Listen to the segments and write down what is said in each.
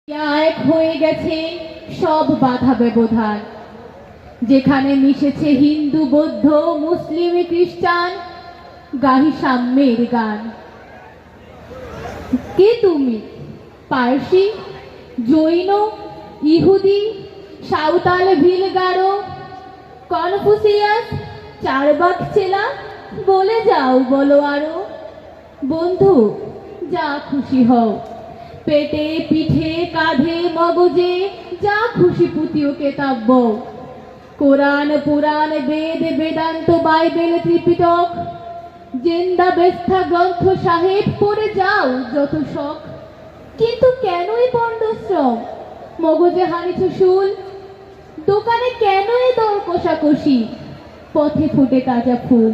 এক হয়ে গেছে সব বাধা ব্যবধান, যেখানে মিশেছে হিন্দু বৌদ্ধ মুসলিম খ্রিস্টান, গাহি সাম্যের গান। কে তুমি? পার্সি, জৈন, ইহুদি, সাঁওতাল, ভিলগারো, কনফুসিয়াস, চারবাক চেলা, বলে যাও বলো আরো। বন্ধু, যা খুশি হও, পেটে পিঠে কাঁধে মগজে যা খুশি পুঁতিও কেতাব্য। কোরআন পুরাণ বেদ বেদান্ত বাইবেল ত্রিপিটক জেন্দা বেস্থা গ্রন্থ সাহেব পড়ে যাও যত শখ। কিন্তু কেনই পণ্ডশ্রম, মগজে হানিছ শুল, দোকানে কেনই দর কষাকষি, পথে ফুটে তাজা ফুল।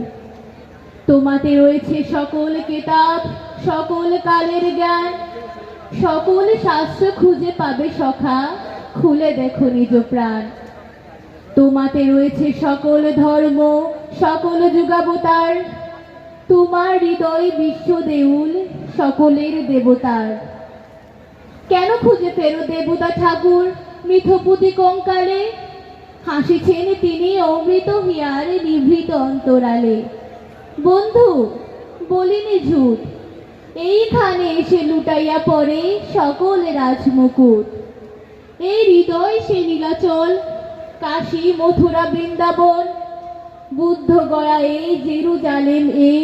তোমাতে রয়েছে সকল কেতাব, সকল কালের জ্ঞান, সকল শাস্ত্র খুঁজে পাবে সখা, খুলে দেখো নিজ প্রাণ। তোমাতে রয়েছে সকল ধর্ম, সকল যুগাবতার, তোমার হৃদয় বিশ্ব দেউল, সকলের দেবতার। কেন খুঁজে ফেরো দেবতা ঠাকুর মিথপুতি কঙ্কালে, হাসিছেন তিনি অমৃত হিয়ার নিভৃত অন্তরালে। বন্ধু, বলিনি ঝুট, এইখানে এসে লুটাইয়া পড়ে সকল রাজমুকুট। এই হৃদয় সে নীলাচল, কাশী মথুরা বৃন্দাবন, বুদ্ধ গয়া এই জেরুজালেম এই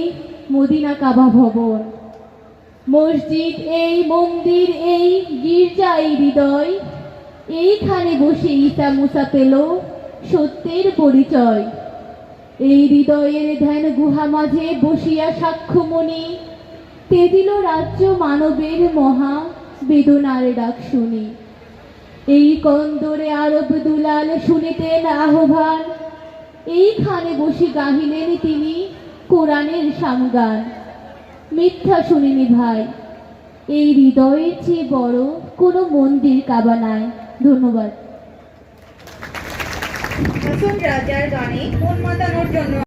মদিনা কাবা ভবন। মসজিদ এই, মন্দির এই, গির্জা এই হৃদয়, এইখানে বসে ঈসা মুসা পেল সত্যের পরিচয়। এই হৃদয়ের ধ্যান গুহা মাঝে বসিয়া সাক্ষ্যমণি, তেদিল রাজ্য মানবের মহা বেদনার ডাক শুনি। এই কন্দরে আরব দুলাল শুনিতেন আহ্বান, এইখানে বসে গাহিলেন তিনি কোরআনের সামগান। মিথ্যা শুনিনি ভাই, এই হৃদয়ের চেয়ে বড় কোনো মন্দির কাবা নাই। ধন্যবাদ। হাসন রাজার গানে মন মাতানোর জন্য